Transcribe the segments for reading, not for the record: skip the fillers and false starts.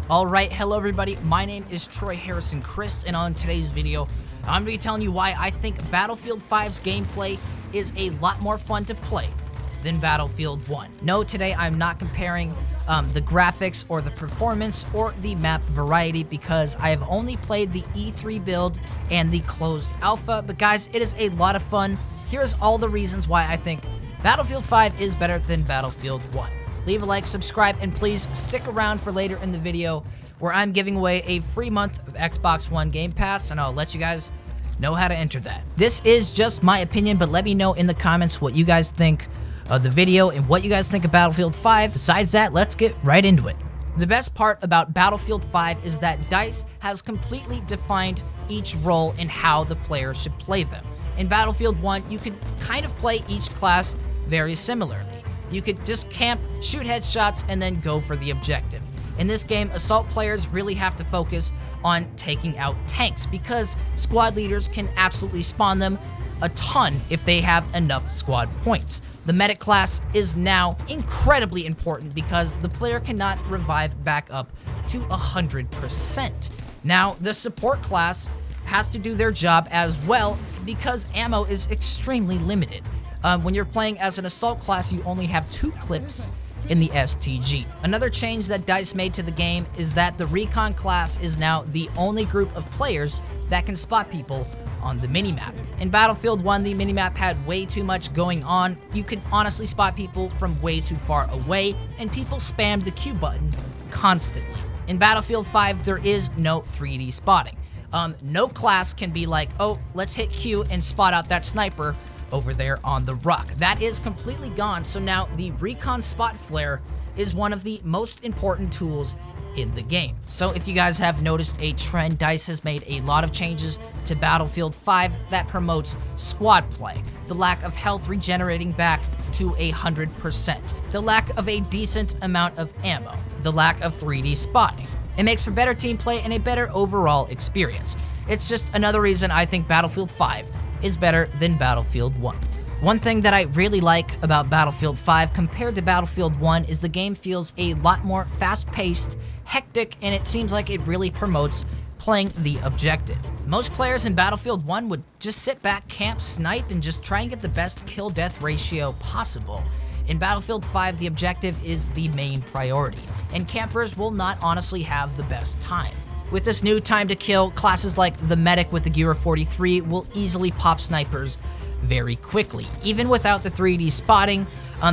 Alright, hello everybody, my name is Troy Harrison Chriest, and on today's video, I'm going to be telling you why I think Battlefield 5's gameplay is a lot more fun to play than Battlefield 1. No, today I'm not comparing the graphics or the performance or the map variety because I have only played the E3 build and the closed alpha, but guys, it is a lot of fun. Here's all the reasons why I think Battlefield 5 is better than Battlefield 1. Leave a like, subscribe, and please stick around for later in the video where I'm giving away a free month of Xbox One Game Pass, and I'll let you guys know how to enter that. This is just my opinion, but let me know in the comments what you guys think of the video and what you guys think of Battlefield 5. Besides that, let's get right into it. The best part about Battlefield 5 is that DICE has completely defined each role and how the player should play them. In Battlefield 1, you could kind of play each class very similarly. You could just camp, shoot headshots, and then go for the objective. In this game, assault players really have to focus on taking out tanks because squad leaders can absolutely spawn them a ton if they have enough squad points. The medic class is now incredibly important because the player cannot revive back up to 100%. Now, the support class has to do their job as well because ammo is extremely limited. When you're playing as an assault class, you only have 2 clips in the STG. Another change that DICE made to the game is that the recon class is now the only group of players that can spot people on the minimap. In Battlefield 1, the minimap had way too much going on. You could honestly spot people from way too far away, and people spammed the Q button constantly. In Battlefield 5, there is no 3D spotting. No class can be like, oh, let's hit Q and spot out that sniper over there on the rock. That is completely gone, so now the recon spot flare is one of the most important tools in the game. So if you guys have noticed a trend, DICE has made a lot of changes to Battlefield 5 that promotes squad play, the lack of health regenerating back to 100%, the lack of a decent amount of ammo, the lack of 3D spotting. It makes for better team play and a better overall experience. It's just another reason I think Battlefield 5 is better than Battlefield 1. One thing that I really like about Battlefield 5 compared to Battlefield 1 is the game feels a lot more fast-paced, hectic, and it seems like it really promotes playing the objective. Most players in Battlefield 1 would just sit back, camp, snipe, and just try and get the best kill-death ratio possible. In Battlefield 5, the objective is the main priority, and campers will not honestly have the best time. With this new time to kill, classes like the medic with the Gear 43 will easily pop snipers very quickly. Even without the 3D spotting,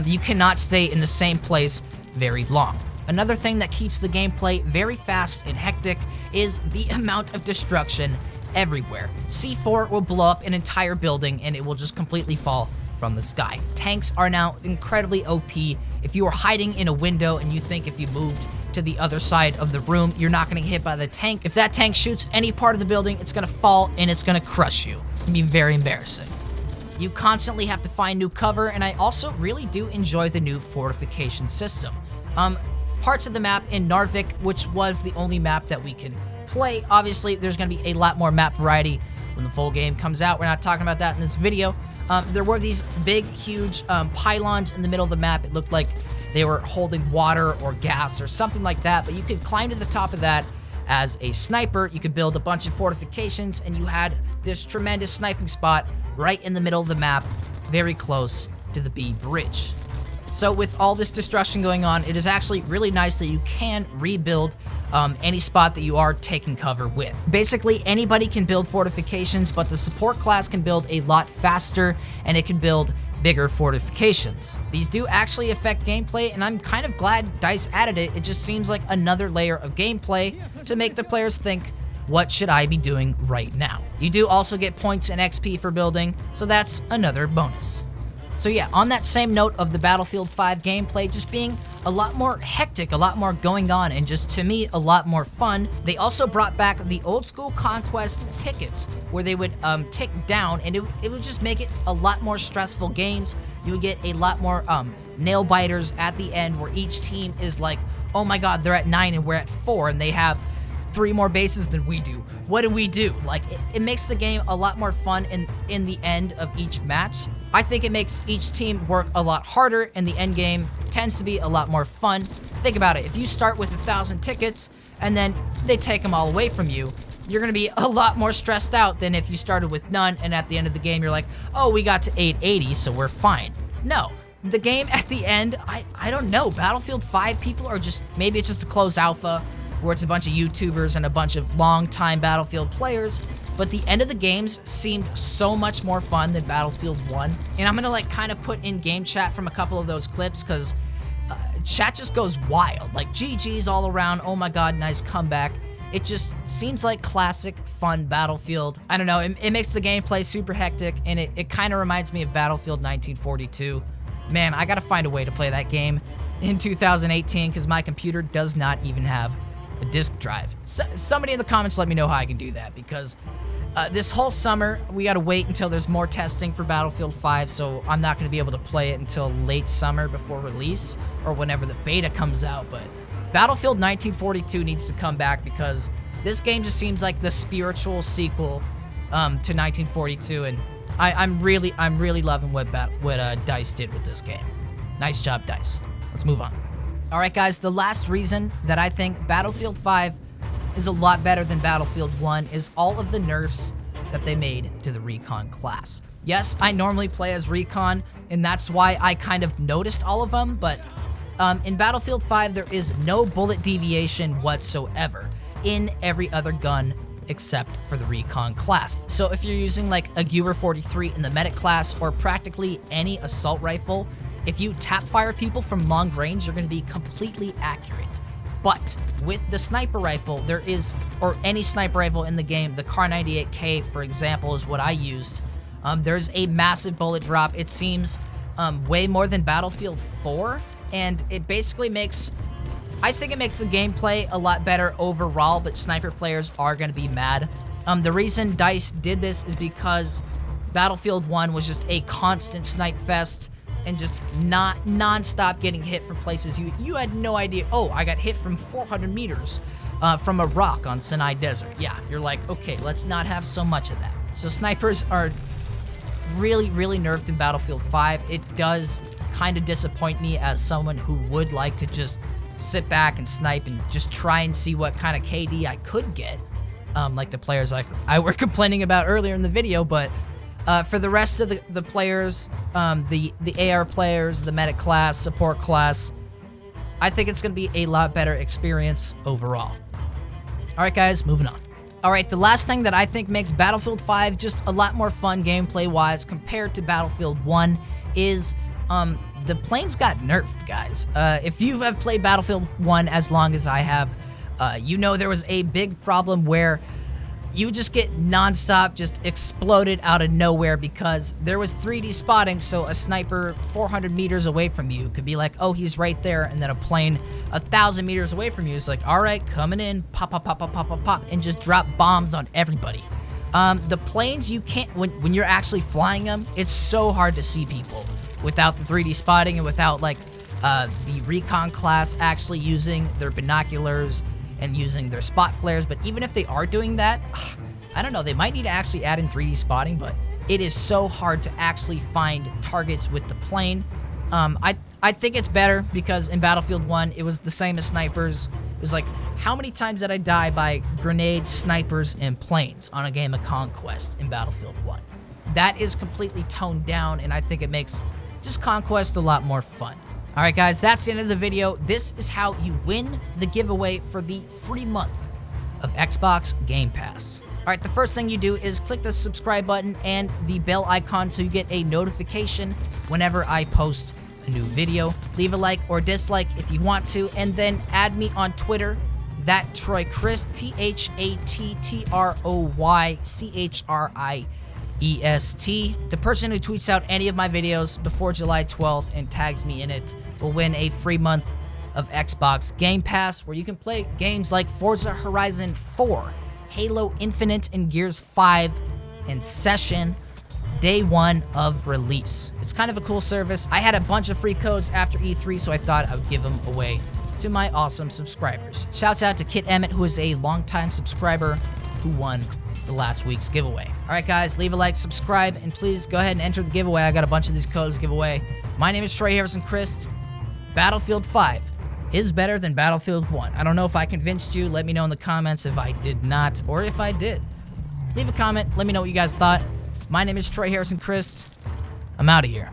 you cannot stay in the same place very long. Another thing that keeps the gameplay very fast and hectic is the amount of destruction everywhere. C4 will blow up an entire building and it will just completely fall from the sky. Tanks are now incredibly OP. If you are hiding in a window and you think if you moved to the other side of the room, you're not going to get hit by the tank. If that tank shoots any part of the building, it's going to fall and it's going to crush you. It's going to be very embarrassing. You constantly have to find new cover, and I also really do enjoy the new Fortification System. Parts of the map in Narvik, which was the only map that we can play. Obviously, there's going to be a lot more map variety when the full game comes out. We're not talking about that in this video. There were these big, huge pylons in the middle of the map. It looked like they were holding water or gas or something like that, but you could climb to the top of that as a sniper. You could build a bunch of fortifications, and you had this tremendous sniping spot right in the middle of the map, very close to the B bridge. So with all this destruction going on, it is actually really nice that you can rebuild any spot that you are taking cover with. Basically, anybody can build fortifications, but the support class can build a lot faster, and it can build bigger fortifications. These do actually affect gameplay, and I'm kind of glad DICE added it. It just seems like another layer of gameplay to make the players think, what should I be doing right now? You do also get points and XP for building, so that's another bonus. So yeah, on that same note of the Battlefield 5 gameplay just being a lot more hectic, a lot more going on, and just to me, a lot more fun, they also brought back the old school Conquest Tickets, where they would tick down, and it would just make it a lot more stressful games. You would get a lot more nail biters at the end, where each team is like, oh my god, they're at 9 and we're at 4, and they have 3 more bases than we do. What do we do? Like, it makes the game a lot more fun in the end of each match. I think it makes each team work a lot harder, and the end game tends to be a lot more fun Think about it. If you start with 1,000 tickets and then they take them all away from you, you're gonna be a lot more stressed out than if you started with none and at the end of the game you're like, oh, we got to 880, so we're fine. No, the game at the end, I don't know. Battlefield 5 people are just, maybe it's just a closed alpha where it's a bunch of YouTubers and a bunch of long-time Battlefield players, but the end of the games seemed so much more fun than Battlefield 1. And I'm gonna like kind of put in game chat from a couple of those clips because chat just goes wild. Like GG's all around, oh my god, nice comeback. It just seems like classic, fun Battlefield. I don't know, it makes the gameplay super hectic, and it kind of reminds me of Battlefield 1942. Man, I gotta find a way to play that game in 2018 because my computer does not even have a disk drive. Somebody in the comments let me know how I can do that, because this whole summer, we gotta wait until there's more testing for Battlefield 5, so I'm not gonna be able to play it until late summer before release, or whenever the beta comes out, but Battlefield 1942 needs to come back because this game just seems like the spiritual sequel to 1942, and I'm really loving what DICE did with this game. Nice job, DICE. Let's move on. All right, guys, the last reason that I think Battlefield 5 is a lot better than Battlefield 1 is all of the nerfs that they made to the Recon class. Yes, I normally play as Recon, and that's why I kind of noticed all of them, but in Battlefield 5, there is no bullet deviation whatsoever in every other gun except for the Recon class. So if you're using like a Gewehr 43 in the medic class or practically any assault rifle, if you tap fire people from long range, you're gonna be completely accurate. But with the sniper rifle, there is, or any sniper rifle in the game, the Kar 98K, for example, is what I used. There's a massive bullet drop. It seems way more than Battlefield 4. And it basically makes, I think it makes the gameplay a lot better overall, but sniper players are going to be mad. The reason DICE did this is because Battlefield 1 was just a constant snipe fest and just non-stop getting hit from places you had no idea. Oh, I got hit from 400 meters from a rock on Sinai Desert. Yeah, you're like, okay, let's not have so much of that. So snipers are really nerfed in Battlefield 5. It does kind of disappoint me as someone who would like to just sit back and snipe and just try and see what kind of KD I could get, like the players I were complaining about earlier in the video. But for the rest of the players, the AR players, the medic class, support class, I think it's going to be a lot better experience overall. All right, guys, moving on. All right, the last thing that I think makes Battlefield 5 just a lot more fun gameplay-wise compared to Battlefield 1 is the planes got nerfed, guys. If you have played Battlefield 1 as long as I have, you know there was a big problem where you just get non-stop just exploded out of nowhere because there was 3D spotting, so a sniper 400 meters away from you could be like, oh, he's right there, and then a plane 1,000 meters away from you is like, all right, coming in, pop, pop, pop, pop, pop, pop, pop, and just drop bombs on everybody. The planes, you can't, when you're actually flying them, it's so hard to see people without the 3D spotting and without like the Recon class actually using their binoculars and using their spot flares. But even if they are doing that, I don't know, they might need to actually add in 3D spotting, but it is so hard to actually find targets with the plane. I think it's better because in Battlefield 1, it was the same as snipers. It was like, how many times did I die by grenades, snipers, and planes on a game of Conquest in Battlefield 1? That is completely toned down, and I think it makes just Conquest a lot more fun. All right, guys, that's the end of the video. This is how you win the giveaway for the free month of Xbox Game Pass. All right, the first thing you do is click the subscribe button and the bell icon so you get a notification whenever I post a new video. Leave a like or dislike if you want to, and then add me on Twitter, that Troy Chriest, ThatTroyChriest. The person who tweets out any of my videos before July 12th and tags me in it will win a free month of Xbox Game Pass, where you can play games like Forza Horizon 4, Halo Infinite, and Gears 5 in session day one of release. It's kind of a cool service. I had a bunch of free codes after E3, so I thought I would give them away to my awesome subscribers. Shouts out to Kit Emmett, who is a longtime subscriber who won the last week's giveaway. All right, guys, leave a like, subscribe, and please go ahead and enter the giveaway. I got a bunch of these codes to give away. My name is Troy Harrison Chriest. Battlefield 5 is better than Battlefield 1. I don't know if I convinced you. Let me know in the comments if I did not or if I did. Leave a comment. Let me know what you guys thought. My name is Troy Harrison Chriest. I'm out of here.